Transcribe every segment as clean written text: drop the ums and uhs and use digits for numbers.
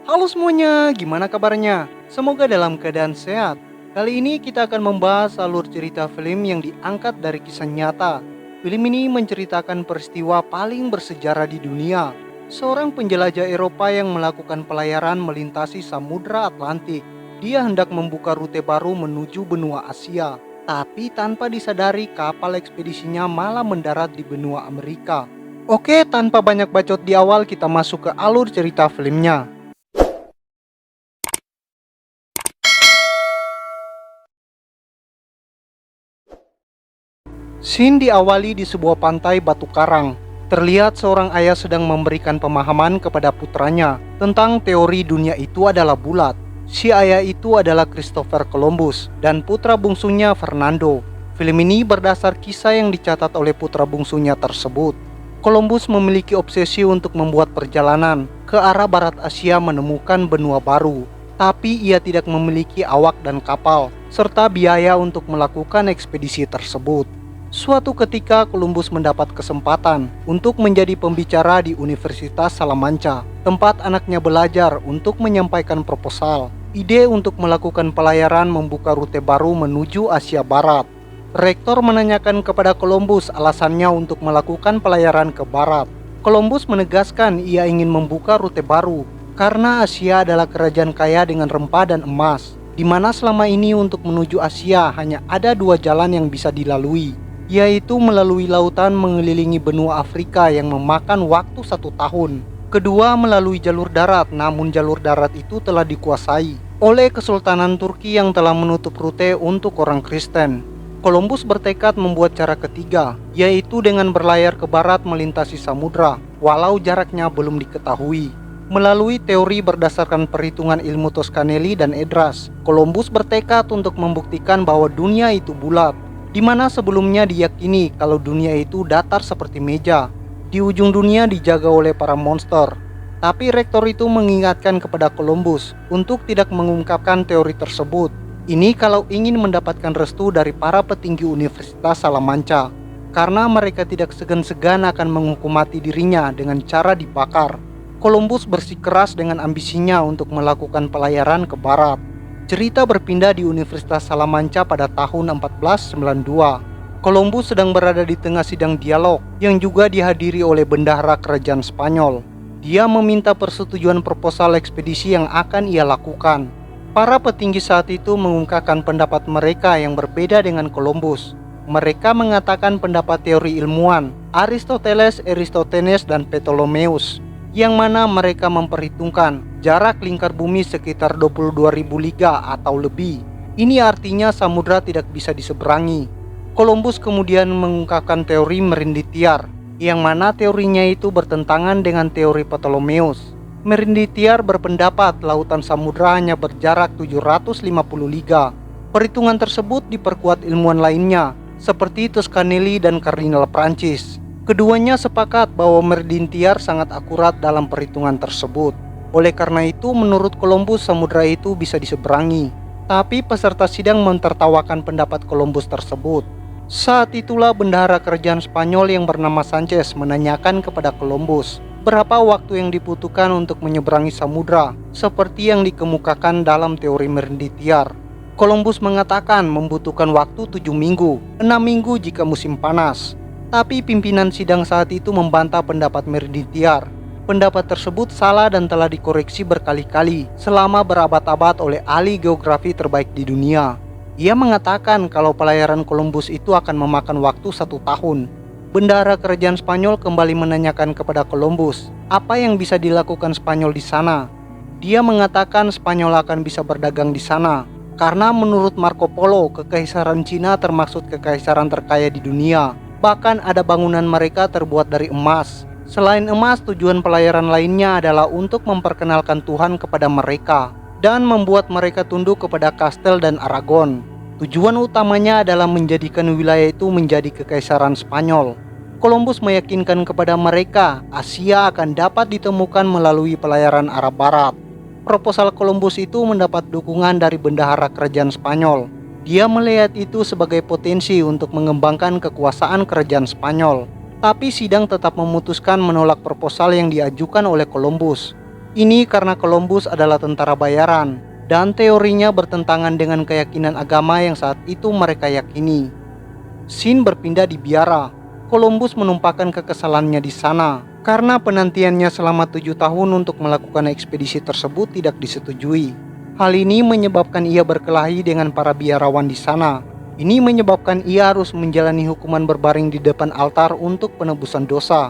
Halo semuanya, gimana kabarnya? Semoga dalam keadaan sehat. Kali ini kita akan membahas alur cerita film yang diangkat dari kisah nyata. Film ini menceritakan peristiwa paling bersejarah di dunia. Seorang penjelajah Eropa yang melakukan pelayaran melintasi Samudra Atlantik. Dia hendak membuka rute baru menuju benua Asia. Tapi tanpa disadari kapal ekspedisinya malah mendarat di benua Amerika. Oke, tanpa banyak bacot di awal kita masuk ke alur cerita filmnya. Scene diawali di sebuah pantai batu karang. Terlihat seorang ayah sedang memberikan pemahaman kepada putranya tentang teori dunia itu adalah bulat. Si ayah itu adalah Christopher Columbus dan putra bungsunya Fernando. Film ini berdasar kisah yang dicatat oleh putra bungsunya tersebut. Columbus memiliki obsesi untuk membuat perjalanan ke arah barat Asia menemukan benua baru. Tapi ia tidak memiliki awak dan kapal, serta biaya untuk melakukan ekspedisi tersebut. Suatu ketika Columbus mendapat kesempatan untuk menjadi pembicara di Universitas Salamanca, tempat anaknya belajar untuk menyampaikan proposal, ide untuk melakukan pelayaran membuka rute baru menuju Asia Barat. Rektor menanyakan kepada Columbus alasannya untuk melakukan pelayaran ke barat. Columbus menegaskan ia ingin membuka rute baru karena Asia adalah kerajaan kaya dengan rempah dan emas, di mana selama ini untuk menuju Asia hanya ada dua jalan yang bisa dilalui, yaitu melalui lautan mengelilingi benua Afrika yang memakan waktu 1 tahun. Kedua, melalui jalur darat, namun jalur darat itu telah dikuasai oleh Kesultanan Turki yang telah menutup rute untuk orang Kristen. Columbus bertekad membuat cara ketiga, yaitu dengan berlayar ke barat melintasi samudra, walau jaraknya belum diketahui. Melalui teori berdasarkan perhitungan ilmu Toscanelli dan Edras, Columbus bertekad untuk membuktikan bahwa dunia itu bulat, di mana sebelumnya diyakini kalau dunia itu datar seperti meja. Di ujung dunia dijaga oleh para monster. Tapi rektor itu mengingatkan kepada Columbus untuk tidak mengungkapkan teori tersebut. Ini kalau ingin mendapatkan restu dari para petinggi Universitas Salamanca, karena mereka tidak segan-segan akan menghukum mati dirinya dengan cara dibakar. Columbus bersikeras dengan ambisinya untuk melakukan pelayaran ke barat. Cerita berpindah di Universitas Salamanca pada tahun 1492. Columbus sedang berada di tengah sidang dialog yang juga dihadiri oleh bendahara kerajaan Spanyol. Dia meminta persetujuan proposal ekspedisi yang akan ia lakukan. Para petinggi saat itu mengungkapkan pendapat mereka yang berbeda dengan Columbus. Mereka mengatakan pendapat teori ilmuwan Aristoteles, Eratosthenes, dan Ptolemeus, yang mana mereka memperhitungkan jarak lingkar bumi sekitar 22.000 liga atau lebih. Ini artinya samudra tidak bisa diseberangi. Columbus kemudian mengungkapkan teori Merinditiar, yang mana teorinya itu bertentangan dengan teori Ptolemeus. Merinditiar berpendapat lautan samudra hanya berjarak 750 liga. Perhitungan tersebut diperkuat ilmuwan lainnya, seperti Toscanelli dan Kardinal Prancis. Keduanya sepakat bahwa Merinditiar sangat akurat dalam perhitungan tersebut. Oleh karena itu, menurut Columbus samudra itu bisa diseberangi. Tapi peserta sidang mentertawakan pendapat Columbus tersebut. Saat itulah bendahara kerajaan Spanyol yang bernama Sanchez menanyakan kepada Columbus berapa waktu yang dibutuhkan untuk menyeberangi samudra, seperti yang dikemukakan dalam teori Merinditiar. Columbus mengatakan membutuhkan waktu 7 minggu, 6 minggu jika musim panas. Tapi pimpinan sidang saat itu membantah pendapat Merinditiar. Pendapat tersebut salah dan telah dikoreksi berkali-kali selama berabad-abad oleh ahli geografi terbaik di dunia. Ia mengatakan kalau pelayaran Columbus itu akan memakan waktu 1 tahun. Bendahara kerajaan Spanyol kembali menanyakan kepada Columbus apa yang bisa dilakukan Spanyol di sana. Dia mengatakan Spanyol akan bisa berdagang di sana, karena menurut Marco Polo, kekaisaran Cina termasuk kekaisaran terkaya di dunia. Bahkan ada bangunan mereka terbuat dari emas. Selain emas, tujuan pelayaran lainnya adalah untuk memperkenalkan Tuhan kepada mereka dan membuat mereka tunduk kepada Kastel dan Aragon. Tujuan utamanya adalah menjadikan wilayah itu menjadi kekaisaran Spanyol. Columbus meyakinkan kepada mereka Asia akan dapat ditemukan melalui pelayaran arah barat. Proposal Columbus itu mendapat dukungan dari bendahara kerajaan Spanyol. Dia melihat itu sebagai potensi untuk mengembangkan kekuasaan kerajaan Spanyol. Tapi sidang tetap memutuskan menolak proposal yang diajukan oleh Columbus. Ini karena Columbus adalah tentara bayaran dan teorinya bertentangan dengan keyakinan agama yang saat itu mereka yakini. Scene berpindah di Biara. Columbus menumpahkan kekesalannya di sana karena penantiannya selama 7 tahun untuk melakukan ekspedisi tersebut tidak disetujui. Hal ini menyebabkan ia berkelahi dengan para biarawan di sana. Ini menyebabkan ia harus menjalani hukuman berbaring di depan altar untuk penebusan dosa.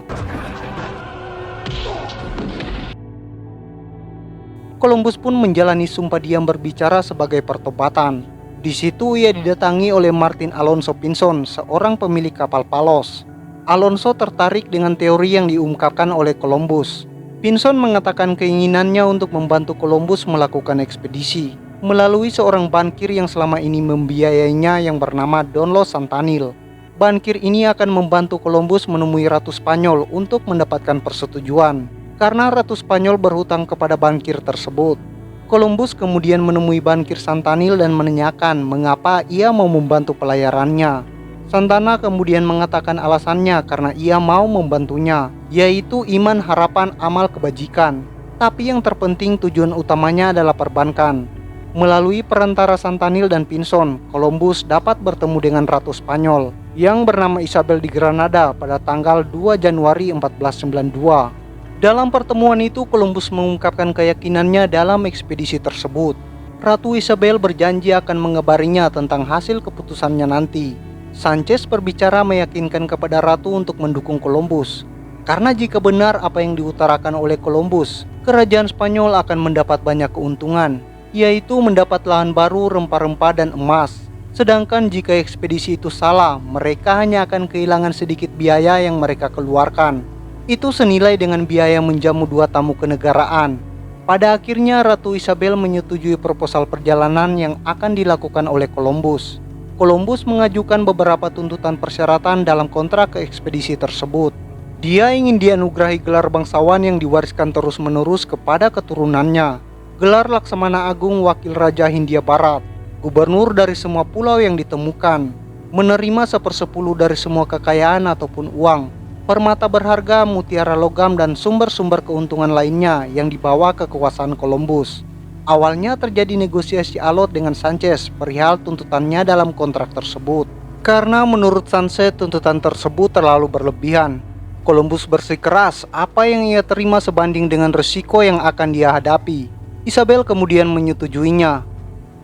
Columbus pun menjalani sumpah diam berbicara sebagai pertobatan. Di situ ia didatangi oleh Martin Alonso Pinzon, seorang pemilik kapal Palos. Alonso tertarik dengan teori yang diungkapkan oleh Columbus. Pinzon mengatakan keinginannya untuk membantu Columbus melakukan ekspedisi melalui seorang bankir yang selama ini membiayainya yang bernama Don Los Santanil. Bankir ini akan membantu Columbus menemui Ratu Spanyol untuk mendapatkan persetujuan. Karena Ratu Spanyol berhutang kepada bankir tersebut. Columbus kemudian menemui bankir Santanil dan menanyakan mengapa ia mau membantu pelayarannya. Santana kemudian mengatakan alasannya karena ia mau membantunya, yaitu iman, harapan, amal, kebajikan. Tapi yang terpenting tujuan utamanya adalah perbankan. Melalui perantara Santanil dan Pinzon, Columbus dapat bertemu dengan Ratu Spanyol yang bernama Isabel di Granada pada tanggal 2 Januari 1492. Dalam pertemuan itu, Columbus mengungkapkan keyakinannya dalam ekspedisi tersebut. Ratu Isabel berjanji akan mengabarinya tentang hasil keputusannya nanti. Sanchez berbicara meyakinkan kepada Ratu untuk mendukung Columbus. Karena jika benar apa yang diutarakan oleh Columbus, kerajaan Spanyol akan mendapat banyak keuntungan, yaitu mendapat lahan baru, rempah-rempah, dan emas. Sedangkan jika ekspedisi itu salah, mereka hanya akan kehilangan sedikit biaya yang mereka keluarkan. Itu senilai dengan biaya menjamu 2 tamu kenegaraan. Pada akhirnya Ratu Isabel menyetujui proposal perjalanan yang akan dilakukan oleh Columbus. Columbus mengajukan beberapa tuntutan persyaratan dalam kontrak ekspedisi tersebut. Dia ingin dianugerahi gelar bangsawan yang diwariskan terus-menerus kepada keturunannya, gelar Laksamana Agung Wakil Raja Hindia Barat, gubernur dari semua pulau yang ditemukan, menerima 1/10 dari semua kekayaan ataupun uang, permata berharga, mutiara logam, dan sumber-sumber keuntungan lainnya yang dibawa ke kekuasaan Columbus. Awalnya terjadi negosiasi alot dengan Sanchez perihal tuntutannya dalam kontrak tersebut. Karena menurut Sanchez tuntutan tersebut terlalu berlebihan. Columbus bersikeras apa yang ia terima sebanding dengan risiko yang akan dia hadapi. Isabel kemudian menyetujuinya.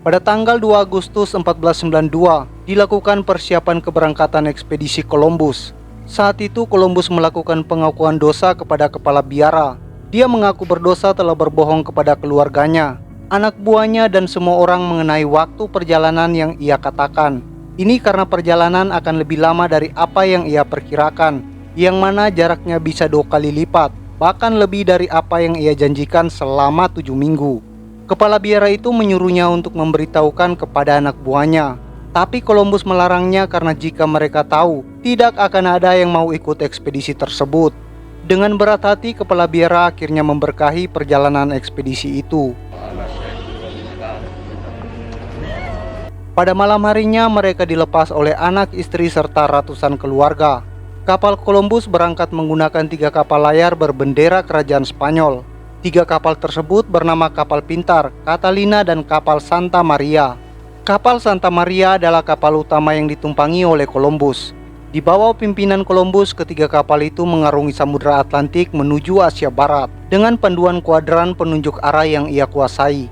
Pada tanggal 2 Agustus 1492 dilakukan persiapan keberangkatan ekspedisi Columbus. Saat itu Columbus melakukan pengakuan dosa kepada kepala biara. Dia mengaku berdosa telah berbohong kepada keluarganya, anak buahnya, dan semua orang mengenai waktu perjalanan yang ia katakan. Ini karena perjalanan akan lebih lama dari apa yang ia perkirakan, yang mana jaraknya bisa 2 kali lipat, bahkan lebih dari apa yang ia janjikan selama 7 minggu. Kepala biara itu menyuruhnya untuk memberitahukan kepada anak buahnya. Tapi Columbus melarangnya karena jika mereka tahu, tidak akan ada yang mau ikut ekspedisi tersebut. Dengan berat hati, kepala biara akhirnya memberkahi perjalanan ekspedisi itu. Pada malam harinya, mereka dilepas oleh anak, istri, serta ratusan keluarga. Kapal Columbus berangkat menggunakan 3 kapal layar berbendera kerajaan Spanyol. 3 kapal tersebut bernama kapal Pintar, Catalina, dan kapal Santa Maria. Kapal Santa Maria adalah kapal utama yang ditumpangi oleh Columbus. Di bawah pimpinan Columbus, ketiga kapal itu mengarungi Samudra Atlantik menuju Asia Barat dengan panduan kuadran penunjuk arah yang ia kuasai.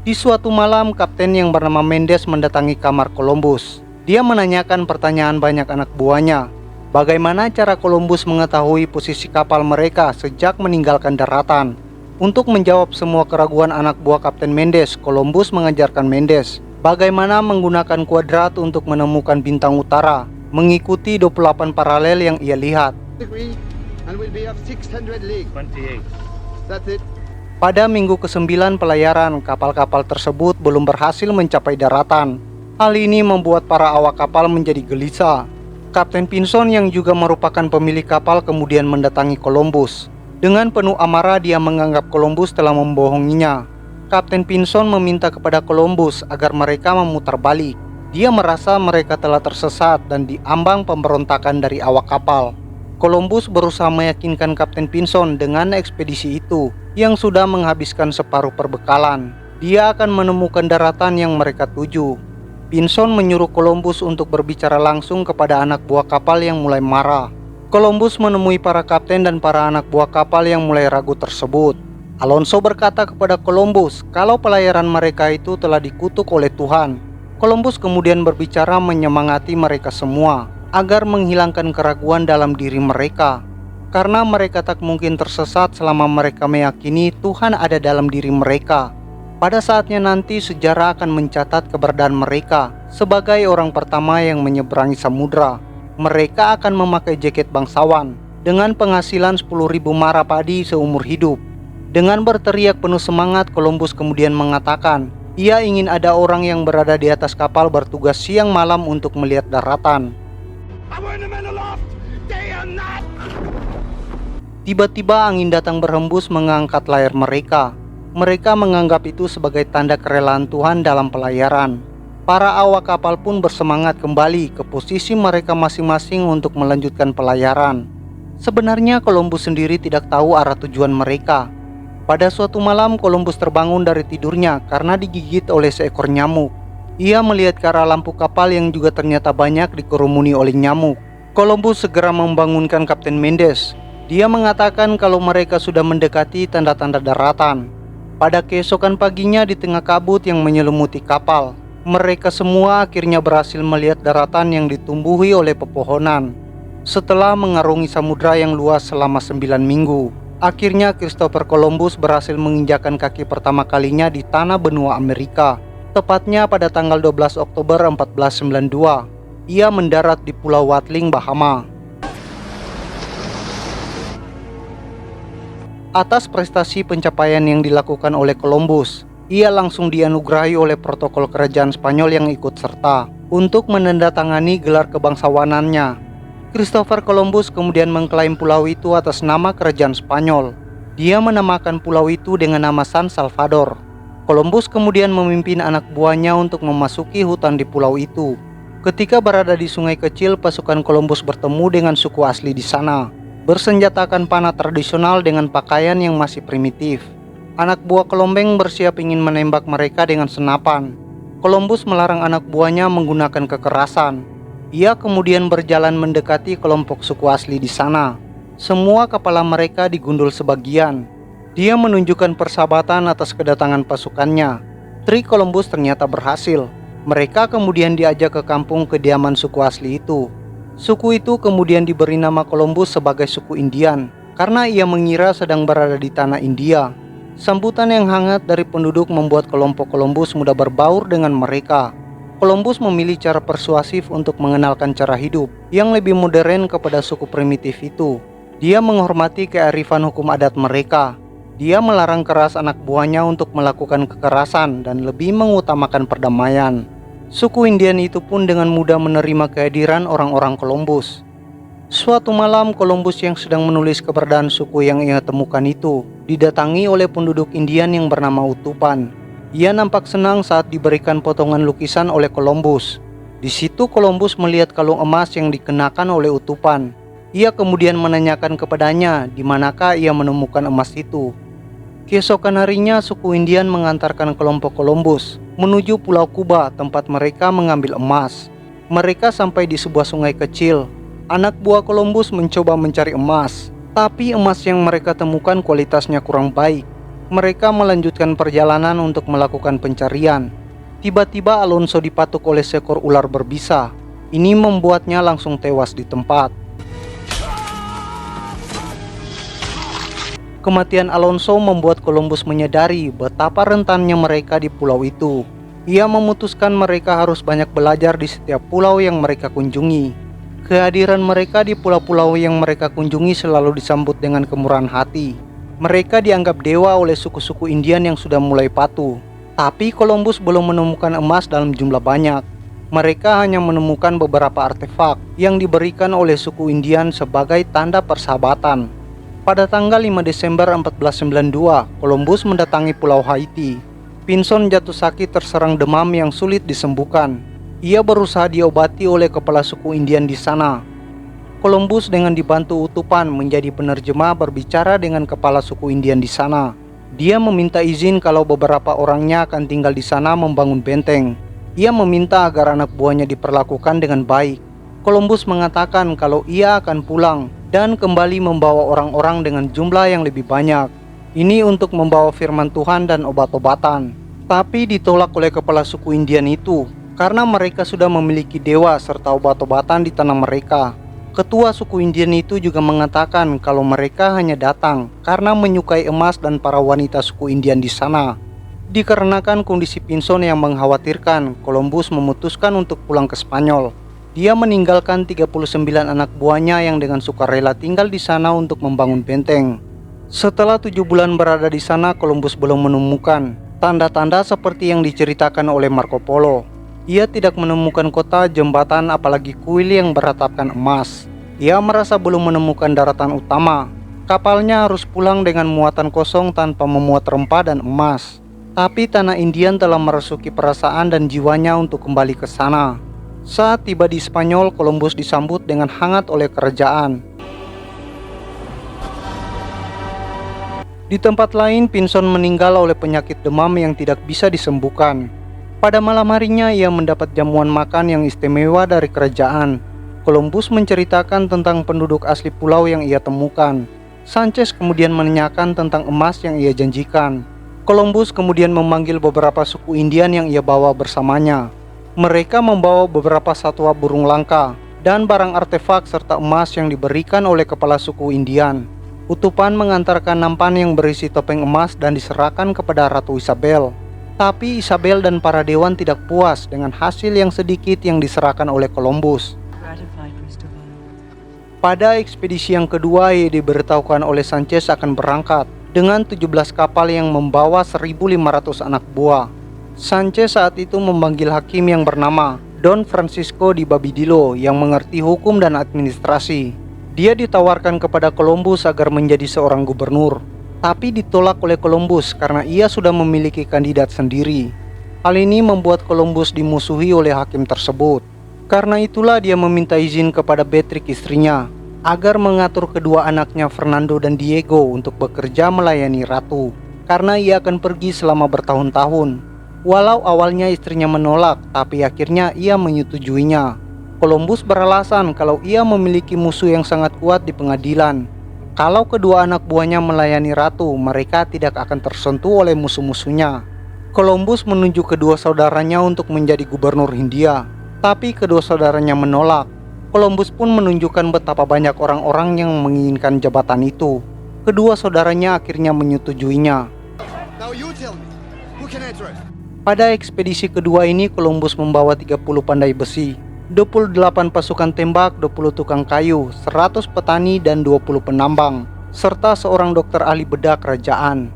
Di suatu malam, kapten yang bernama Mendes mendatangi kamar Columbus. Dia menanyakan pertanyaan banyak anak buahnya. Bagaimana cara Columbus mengetahui posisi kapal mereka sejak meninggalkan daratan? Untuk menjawab semua keraguan anak buah Kapten Mendes, Columbus mengajarkan Mendes bagaimana menggunakan kuadrat untuk menemukan bintang utara, mengikuti 28 paralel yang ia lihat. Pada minggu ke-9 pelayaran, kapal-kapal tersebut belum berhasil mencapai daratan. Hal ini membuat para awak kapal menjadi gelisah. Kapten Pinzon yang juga merupakan pemilik kapal kemudian mendatangi Columbus. Dengan penuh amarah dia menganggap Columbus telah membohonginya. Kapten Pinzon meminta kepada Columbus agar mereka memutar balik. Dia merasa mereka telah tersesat dan diambang pemberontakan dari awak kapal. Columbus berusaha meyakinkan Kapten Pinson dengan ekspedisi itu yang sudah menghabiskan separuh perbekalan. Dia akan menemukan daratan yang mereka tuju. Pinson menyuruh Columbus untuk berbicara langsung kepada anak buah kapal yang mulai marah. Columbus menemui para kapten dan para anak buah kapal yang mulai ragu tersebut. Alonso berkata kepada Columbus kalau pelayaran mereka itu telah dikutuk oleh Tuhan. Columbus kemudian berbicara menyemangati mereka semua agar menghilangkan keraguan dalam diri mereka, karena mereka tak mungkin tersesat selama mereka meyakini Tuhan ada dalam diri mereka. Pada saatnya nanti sejarah akan mencatat keberadaan mereka sebagai orang pertama yang menyeberangi samudra. Mereka akan memakai jaket bangsawan dengan penghasilan 10.000 mara padi seumur hidup. Dengan berteriak penuh semangat, Columbus kemudian mengatakan ia ingin ada orang yang berada di atas kapal bertugas siang malam untuk melihat daratan. Tiba-tiba angin datang berhembus mengangkat layar mereka. Mereka menganggap itu sebagai tanda kerelaan Tuhan dalam pelayaran. Para awak kapal pun bersemangat kembali ke posisi mereka masing-masing untuk melanjutkan pelayaran. Sebenarnya Columbus sendiri tidak tahu arah tujuan mereka. Pada suatu malam Columbus terbangun dari tidurnya karena digigit oleh seekor nyamuk. Ia melihat ke arah lampu kapal yang juga ternyata banyak dikerumuni oleh nyamuk. Columbus segera membangunkan Kapten Mendes. Dia mengatakan kalau mereka sudah mendekati tanda-tanda daratan. Pada keesokan paginya di tengah kabut yang menyelimuti kapal, mereka semua akhirnya berhasil melihat daratan yang ditumbuhi oleh pepohonan. Setelah mengarungi samudra yang luas selama 9 minggu, akhirnya Christopher Columbus berhasil menginjakan kaki pertama kalinya di tanah benua Amerika. Tepatnya pada tanggal 12 Oktober 1492, ia mendarat di Pulau Watling, Bahama. Atas prestasi pencapaian yang dilakukan oleh Columbus, ia langsung dianugerahi oleh protokol kerajaan Spanyol yang ikut serta untuk menandatangani gelar kebangsawanannya. Christopher Columbus kemudian mengklaim pulau itu atas nama kerajaan Spanyol. Dia menamakan pulau itu dengan nama San Salvador. Columbus kemudian memimpin anak buahnya untuk memasuki hutan di pulau itu. Ketika berada di sungai kecil, pasukan Columbus bertemu dengan suku asli di sana, bersenjatakan panah tradisional dengan pakaian yang masih primitif. Anak buah Kelombeng bersiap ingin menembak mereka dengan senapan. Columbus melarang anak buahnya menggunakan kekerasan. Ia kemudian berjalan mendekati kelompok suku asli di sana. Semua kepala mereka digundul sebagian. Dia menunjukkan persahabatan atas kedatangan pasukannya. Trik Columbus ternyata berhasil. Mereka kemudian diajak ke kampung kediaman suku asli itu. Suku itu kemudian diberi nama Columbus sebagai suku Indian, karena ia mengira sedang berada di tanah India. Sambutan yang hangat dari penduduk membuat kelompok Columbus mudah berbaur dengan mereka. Columbus memilih cara persuasif untuk mengenalkan cara hidup yang lebih modern kepada suku primitif itu. Dia menghormati kearifan hukum adat mereka. Dia melarang keras anak buahnya untuk melakukan kekerasan dan lebih mengutamakan perdamaian. Suku Indian itu pun dengan mudah menerima kehadiran orang-orang Columbus. Suatu malam, Columbus yang sedang menulis keberadaan suku yang ia temukan itu didatangi oleh penduduk Indian yang bernama Utupan. Ia nampak senang saat diberikan potongan lukisan oleh Columbus. Di situ Columbus melihat kalung emas yang dikenakan oleh Utupan. Ia kemudian menanyakan kepadanya di manakah ia menemukan emas itu. Keesokan harinya, suku Indian mengantarkan kelompok Columbus menuju Pulau Kuba, tempat mereka mengambil emas. Mereka sampai di sebuah sungai kecil. Anak buah Columbus mencoba mencari emas, tapi emas yang mereka temukan kualitasnya kurang baik. Mereka melanjutkan perjalanan untuk melakukan pencarian. Tiba-tiba Alonso dipatuk oleh seekor ular berbisa. Ini membuatnya langsung tewas di tempat. Kematian Alonso membuat Columbus menyadari betapa rentannya mereka di pulau itu. Ia memutuskan mereka harus banyak belajar di setiap pulau yang mereka kunjungi. Kehadiran mereka di pulau-pulau yang mereka kunjungi selalu disambut dengan kemurahan hati. Mereka dianggap dewa oleh suku-suku Indian yang sudah mulai patuh. Tapi Columbus belum menemukan emas dalam jumlah banyak. Mereka hanya menemukan beberapa artefak yang diberikan oleh suku Indian sebagai tanda persahabatan. Pada tanggal 5 Desember 1492, Columbus mendatangi Pulau Haiti. Pinson jatuh sakit terserang demam yang sulit disembuhkan. Ia berusaha diobati oleh kepala suku Indian di sana. Columbus dengan dibantu utupan menjadi penerjemah berbicara dengan kepala suku Indian di sana. Dia meminta izin kalau beberapa orangnya akan tinggal di sana membangun benteng. Ia meminta agar anak buahnya diperlakukan dengan baik. Columbus mengatakan kalau ia akan pulang dan kembali membawa orang-orang dengan jumlah yang lebih banyak. Ini untuk membawa firman Tuhan dan obat-obatan. Tapi ditolak oleh kepala suku Indian itu karena mereka sudah memiliki dewa serta obat-obatan di tanah mereka. Ketua suku Indian itu juga mengatakan kalau mereka hanya datang karena menyukai emas dan para wanita suku Indian di sana. Dikarenakan kondisi Pinzon yang mengkhawatirkan, Columbus memutuskan untuk pulang ke Spanyol. Dia meninggalkan 39 anak buahnya yang dengan sukarela tinggal di sana untuk membangun benteng. Setelah 7 bulan berada di sana, Columbus belum menemukan tanda-tanda seperti yang diceritakan oleh Marco Polo. Ia tidak menemukan kota, jembatan, apalagi kuil yang beratapkan emas. Ia merasa belum menemukan daratan utama. Kapalnya harus pulang dengan muatan kosong tanpa memuat rempah dan emas. Tapi tanah Indian telah merasuki perasaan dan jiwanya untuk kembali ke sana. Saat tiba di Spanyol, Columbus disambut dengan hangat oleh kerajaan. Di tempat lain, Pinzon meninggal oleh penyakit demam yang tidak bisa disembuhkan. Pada malam harinya, ia mendapat jamuan makan yang istimewa dari kerajaan. Columbus menceritakan tentang penduduk asli pulau yang ia temukan. Sanchez kemudian menanyakan tentang emas yang ia janjikan. Columbus kemudian memanggil beberapa suku Indian yang ia bawa bersamanya. Mereka membawa beberapa satwa burung langka dan barang artefak serta emas yang diberikan oleh kepala suku Indian. Utupan mengantarkan nampan yang berisi topeng emas dan diserahkan kepada Ratu Isabel. Tapi Isabel dan para dewan tidak puas dengan hasil yang sedikit yang diserahkan oleh Columbus. Pada ekspedisi yang kedua, ia diberitahukan oleh Sanchez akan berangkat dengan 17 kapal yang membawa 1.500 anak buah. Sanchez saat itu memanggil hakim yang bernama Don Francisco di Babidilo yang mengerti hukum dan administrasi. Dia ditawarkan kepada Columbus agar menjadi seorang gubernur, tapi ditolak oleh Columbus karena ia sudah memiliki kandidat sendiri. Hal ini membuat Columbus dimusuhi oleh hakim tersebut. Karena itulah dia meminta izin kepada Beatrix istrinya agar mengatur kedua anaknya Fernando dan Diego untuk bekerja melayani ratu, karena ia akan pergi selama bertahun-tahun. Walau awalnya istrinya menolak, tapi akhirnya ia menyetujuinya. Columbus beralasan kalau ia memiliki musuh yang sangat kuat di pengadilan. Kalau kedua anak buahnya melayani ratu, mereka tidak akan tersentuh oleh musuh-musuhnya. Columbus menunjuk kedua saudaranya untuk menjadi gubernur Hindia, tapi kedua saudaranya menolak. Columbus pun menunjukkan betapa banyak orang-orang yang menginginkan jabatan itu. Kedua saudaranya akhirnya menyetujuinya. Pada ekspedisi kedua ini, Columbus membawa 30 pandai besi, 28 pasukan tembak, 20 tukang kayu, 100 petani dan 20 penambang, serta seorang dokter ahli bedah kerajaan.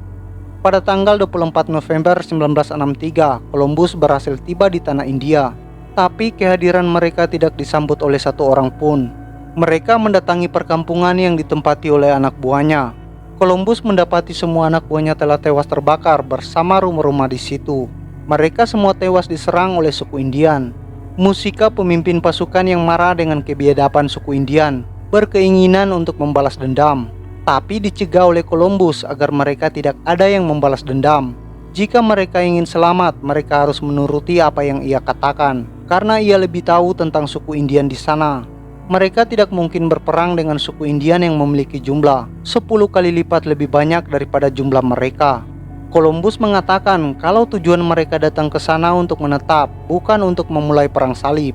Pada tanggal 24 November 1963, Columbus berhasil tiba di tanah India. Tapi kehadiran mereka tidak disambut oleh satu orang pun. Mereka mendatangi perkampungan yang ditempati oleh anak buahnya. Columbus mendapati semua anak buahnya telah tewas terbakar bersama rumah-rumah di situ. Mereka semua tewas diserang oleh suku Indian. Musika, pemimpin pasukan yang marah dengan kebiadaban suku Indian, berkeinginan untuk membalas dendam, tapi dicegah oleh Columbus agar mereka tidak ada yang membalas dendam. Jika mereka ingin selamat, mereka harus menuruti apa yang ia katakan, karena ia lebih tahu tentang suku Indian di sana. Mereka tidak mungkin berperang dengan suku Indian yang memiliki jumlah 10 kali lipat lebih banyak daripada jumlah mereka. Columbus mengatakan kalau tujuan mereka datang ke sana untuk menetap, bukan untuk memulai perang salib.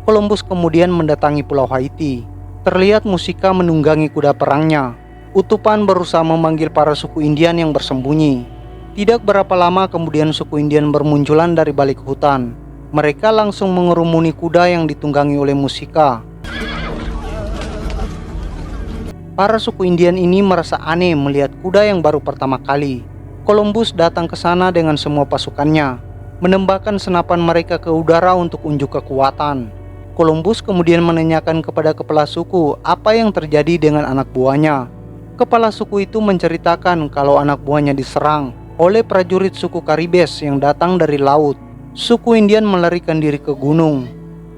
Columbus kemudian mendatangi Pulau Haiti. Terlihat Musika menunggangi kuda perangnya. Utupan berusaha memanggil para suku Indian yang bersembunyi. Tidak berapa lama kemudian suku Indian bermunculan dari balik hutan. Mereka langsung mengerumuni kuda yang ditunggangi oleh Musika. Para suku Indian ini merasa aneh melihat kuda yang baru pertama kali. Columbus datang ke sana dengan semua pasukannya, menembakkan senapan mereka ke udara untuk unjuk kekuatan. Columbus kemudian menanyakan kepada kepala suku apa yang terjadi dengan anak buahnya. Kepala suku itu menceritakan kalau anak buahnya diserang oleh prajurit suku Caribes yang datang dari laut. Suku Indian melarikan diri ke gunung.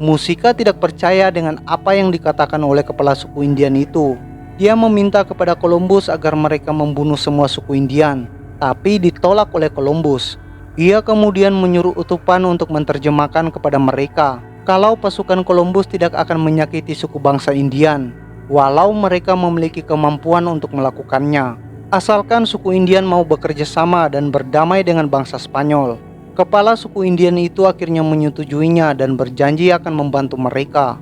Musikha tidak percaya dengan apa yang dikatakan oleh kepala suku Indian itu. Dia meminta kepada Columbus agar mereka membunuh semua suku Indian, tapi ditolak oleh Columbus. Ia kemudian menyuruh utupan untuk menerjemahkan kepada mereka kalau pasukan Columbus tidak akan menyakiti suku bangsa Indian, walau mereka memiliki kemampuan untuk melakukannya, asalkan suku Indian mau bekerja sama dan berdamai dengan bangsa Spanyol. Kepala suku Indian itu akhirnya menyetujuinya dan berjanji akan membantu mereka.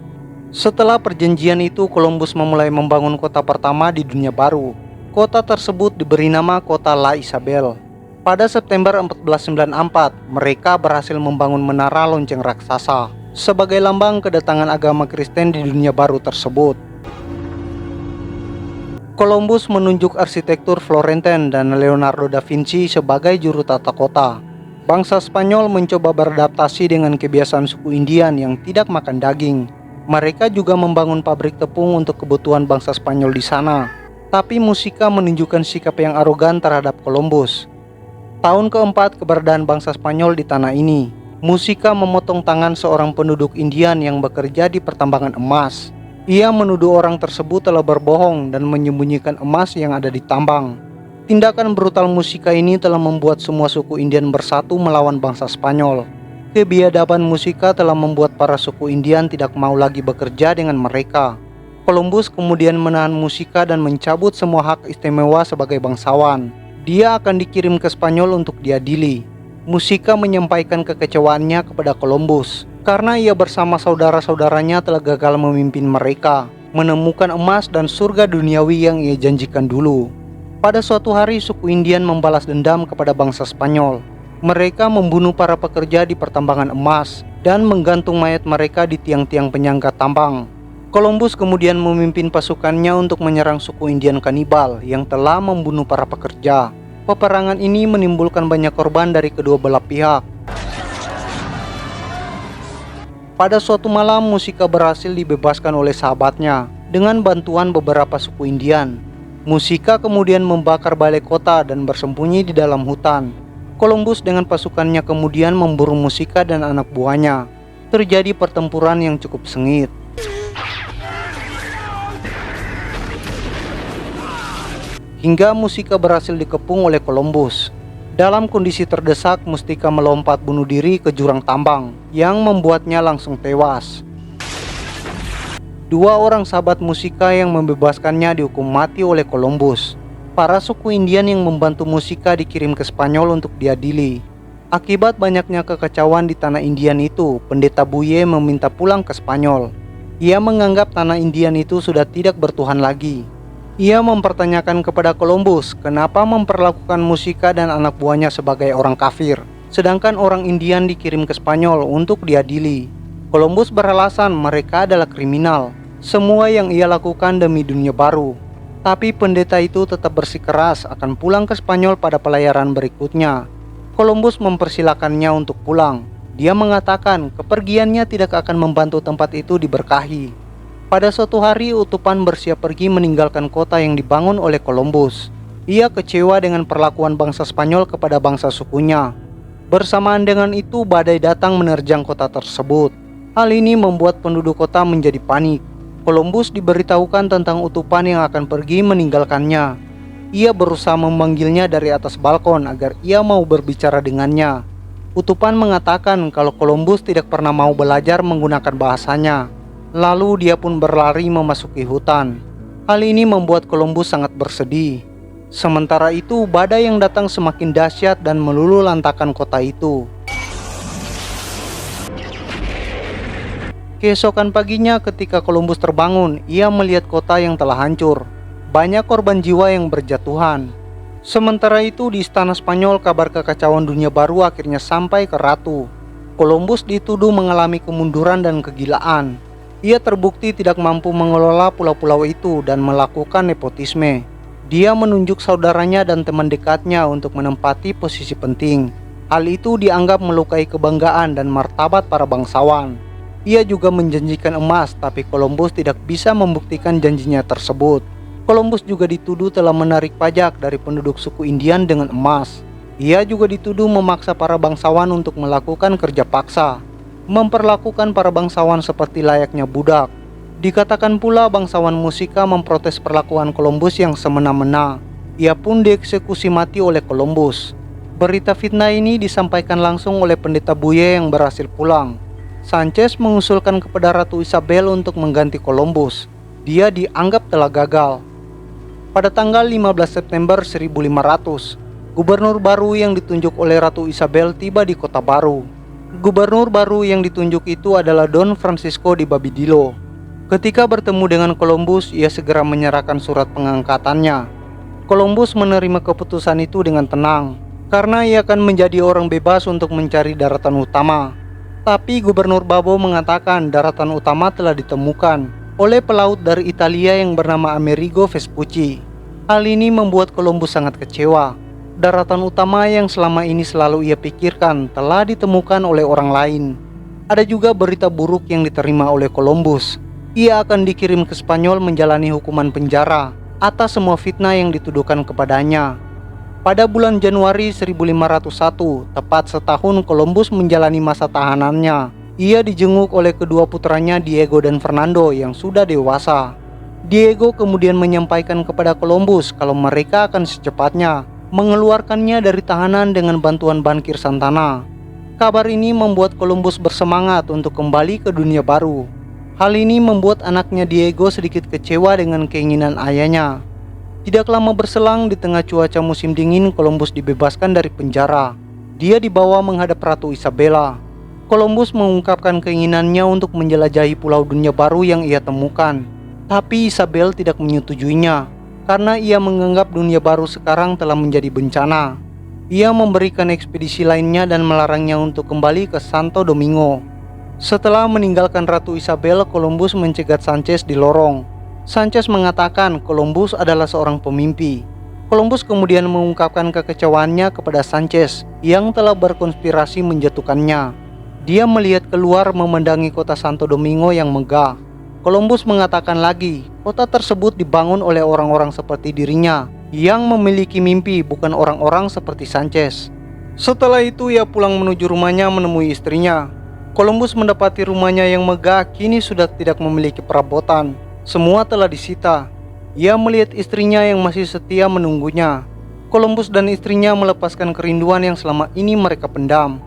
Setelah perjanjian itu, Columbus memulai membangun kota pertama di Dunia Baru. Kota tersebut diberi nama Kota La Isabel. Pada September 1494, mereka berhasil membangun menara lonceng raksasa sebagai lambang kedatangan agama Kristen di Dunia Baru tersebut. Columbus menunjuk arsitektur Florentine dan Leonardo da Vinci sebagai juru tata kota. Bangsa Spanyol mencoba beradaptasi dengan kebiasaan suku Indian yang tidak makan daging. Mereka juga membangun pabrik tepung untuk kebutuhan bangsa Spanyol di sana. Tapi Musikha menunjukkan sikap yang arogan terhadap Columbus. Tahun keempat keberadaan bangsa Spanyol di tanah ini, Musikha memotong tangan seorang penduduk Indian yang bekerja di pertambangan emas. Ia menuduh orang tersebut telah berbohong dan menyembunyikan emas yang ada di tambang. Tindakan brutal Musikha ini telah membuat semua suku Indian bersatu melawan bangsa Spanyol. Kebiadaban Musikha telah membuat para suku Indian tidak mau lagi bekerja dengan mereka. Columbus kemudian menahan Musikha dan mencabut semua hak istimewa sebagai bangsawan. Dia akan dikirim ke Spanyol untuk diadili. Musikha menyampaikan kekecewaannya kepada Columbus karena ia bersama saudara-saudaranya telah gagal memimpin mereka menemukan emas dan surga duniawi yang ia janjikan dulu. Pada suatu hari, suku Indian membalas dendam kepada bangsa Spanyol. Mereka membunuh para pekerja di pertambangan emas dan menggantung mayat mereka di tiang-tiang penyangga tambang. Columbus kemudian memimpin pasukannya untuk menyerang suku Indian kanibal yang telah membunuh para pekerja. Peperangan ini menimbulkan banyak korban dari kedua belah pihak. Pada suatu malam, Musikha berhasil dibebaskan oleh sahabatnya dengan bantuan beberapa suku Indian. Musikha kemudian membakar balai kota dan bersembunyi di dalam hutan. Columbus dengan pasukannya kemudian memburu Musikha dan anak buahnya. Terjadi pertempuran yang cukup sengit. Hingga Musikha berhasil dikepung oleh Columbus. Dalam kondisi terdesak, Musikha melompat bunuh diri ke jurang tambang yang membuatnya langsung tewas. Dua orang sahabat Musikha yang membebaskannya dihukum mati oleh Columbus. Para suku Indian yang membantu Musikha dikirim ke Spanyol untuk diadili. Akibat banyaknya kekacauan di tanah Indian itu, Pendeta Buye meminta pulang ke Spanyol. Ia menganggap tanah Indian itu sudah tidak bertuhan lagi. Ia mempertanyakan kepada Columbus kenapa memperlakukan Musikha dan anak buahnya sebagai orang kafir, sedangkan orang Indian dikirim ke Spanyol untuk diadili. Columbus beralasan mereka adalah kriminal. Semua yang ia lakukan demi Dunia Baru. Tapi pendeta itu tetap bersikeras akan pulang ke Spanyol pada pelayaran berikutnya. Columbus mempersilakannya untuk pulang. Dia mengatakan kepergiannya tidak akan membantu tempat itu diberkahi. Pada suatu hari, utupan bersiap pergi meninggalkan kota yang dibangun oleh Columbus. Ia kecewa dengan perlakuan bangsa Spanyol kepada bangsa sukunya. Bersamaan dengan itu, badai datang menerjang kota tersebut. Hal ini membuat penduduk kota menjadi panik. Columbus diberitahukan tentang utupan yang akan pergi meninggalkannya. Ia berusaha memanggilnya dari atas balkon agar ia mau berbicara dengannya. Utupan mengatakan kalau Columbus tidak pernah mau belajar menggunakan bahasanya. Lalu dia pun berlari memasuki hutan. Hal ini membuat Columbus sangat bersedih. Sementara itu, badai yang datang semakin dahsyat dan meluluhlantakkan kota itu. Keesokan paginya ketika Columbus terbangun, ia melihat kota yang telah hancur. Banyak korban jiwa yang berjatuhan. Sementara itu di istana Spanyol, kabar kekacauan Dunia Baru akhirnya sampai ke Ratu. Columbus dituduh mengalami kemunduran dan kegilaan. Ia terbukti tidak mampu mengelola pulau-pulau itu dan melakukan nepotisme. Dia menunjuk saudaranya dan teman dekatnya untuk menempati posisi penting. Hal itu dianggap melukai kebanggaan dan martabat para bangsawan. Ia juga menjanjikan emas, tapi Columbus tidak bisa membuktikan janjinya tersebut. Columbus juga dituduh telah menarik pajak dari penduduk suku Indian dengan emas. Ia juga dituduh memaksa para bangsawan untuk melakukan kerja paksa. memperlakukan para bangsawan seperti layaknya budak. Dikatakan pula bangsawan Muisca memprotes perlakuan Columbus yang semena-mena. Ia pun dieksekusi mati oleh Columbus. Berita fitnah ini disampaikan langsung oleh pendeta Buye yang berhasil pulang. Sanchez mengusulkan kepada Ratu Isabel untuk mengganti Columbus. Dia dianggap telah gagal. Pada tanggal 15 September 1500, gubernur baru yang ditunjuk oleh Ratu Isabel tiba di kota baru. Gubernur baru yang ditunjuk itu adalah Don Francisco di Babidilo. Ketika bertemu dengan Columbus, ia segera menyerahkan surat pengangkatannya. Columbus menerima keputusan itu dengan tenang, karena ia akan menjadi orang bebas untuk mencari daratan utama. Tapi Gubernur Babo mengatakan daratan utama telah ditemukan oleh pelaut dari Italia yang bernama Amerigo Vespucci. Hal ini membuat Columbus sangat kecewa. Daratan utama yang selama ini selalu ia pikirkan telah ditemukan oleh orang lain. Ada juga berita buruk yang diterima oleh Columbus. Ia akan dikirim ke Spanyol menjalani hukuman penjara atas semua fitnah yang dituduhkan kepadanya. Pada bulan Januari 1501, tepat setahun Columbus menjalani masa tahanannya, ia dijenguk oleh kedua putranya Diego dan Fernando yang sudah dewasa. Diego kemudian menyampaikan kepada Columbus kalau mereka akan secepatnya mengeluarkannya dari tahanan dengan bantuan Bankir Santana. Kabar ini membuat Columbus bersemangat untuk kembali ke dunia baru. Hal ini membuat anaknya Diego sedikit kecewa dengan keinginan ayahnya. Tidak lama berselang, di tengah cuaca musim dingin, Columbus dibebaskan dari penjara. Dia dibawa menghadap Ratu Isabella. Columbus mengungkapkan keinginannya untuk menjelajahi pulau dunia baru yang ia temukan. Tapi Isabel tidak menyetujuinya, karena ia menganggap dunia baru sekarang telah menjadi bencana. Ia memberikan ekspedisi lainnya dan melarangnya untuk kembali ke Santo Domingo. Setelah meninggalkan Ratu Isabel, Columbus mencegat Sanchez di lorong. Sanchez mengatakan Columbus adalah seorang pemimpi. Columbus kemudian mengungkapkan kekecewaannya kepada Sanchez yang telah berkonspirasi menjatuhkannya. Dia melihat keluar memandangi kota Santo Domingo yang megah. Columbus mengatakan lagi, kota tersebut dibangun oleh orang-orang seperti dirinya yang memiliki mimpi, bukan orang-orang seperti Sanchez. Setelah itu ia pulang menuju rumahnya menemui istrinya. Columbus mendapati rumahnya yang megah kini sudah tidak memiliki perabotan. Semua telah disita. Ia melihat istrinya yang masih setia menunggunya. Columbus dan istrinya melepaskan kerinduan yang selama ini mereka pendam.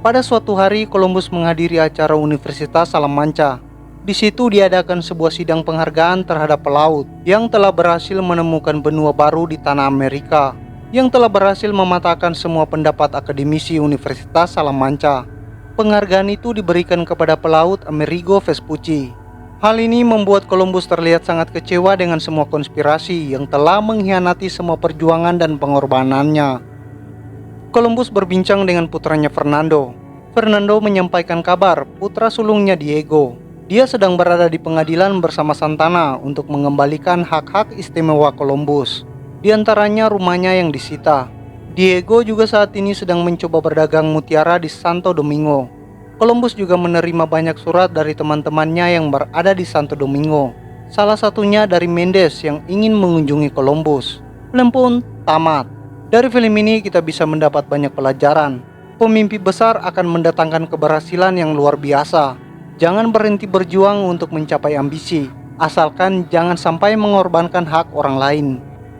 Pada suatu hari, Columbus menghadiri acara Universitas Salamanca. Di situ diadakan sebuah sidang penghargaan terhadap pelaut yang telah berhasil menemukan benua baru di tanah Amerika, yang telah berhasil mematahkan semua pendapat akademisi Universitas Salamanca. Penghargaan itu diberikan kepada pelaut Amerigo Vespucci. Hal ini membuat Columbus terlihat sangat kecewa dengan semua konspirasi yang telah mengkhianati semua perjuangan dan pengorbanannya. Columbus berbincang dengan putranya Fernando. Fernando menyampaikan kabar putra sulungnya Diego. Dia sedang berada di pengadilan bersama Santana untuk mengembalikan hak-hak istimewa Columbus. Di antaranya rumahnya yang disita. Diego juga saat ini sedang mencoba berdagang mutiara di Santo Domingo. Columbus juga menerima banyak surat dari teman-temannya yang berada di Santo Domingo. Salah satunya dari Mendes yang ingin mengunjungi Columbus. Film pun tamat. Dari film ini kita bisa mendapat banyak pelajaran. Pemimpi besar akan mendatangkan keberhasilan yang luar biasa. Jangan berhenti berjuang untuk mencapai ambisi, asalkan jangan sampai mengorbankan hak orang lain.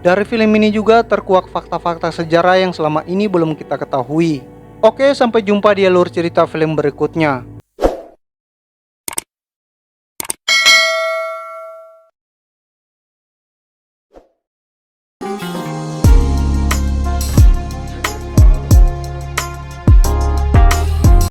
Dari film ini juga terkuak fakta-fakta sejarah yang selama ini belum kita ketahui. Oke, sampai jumpa di alur cerita film berikutnya.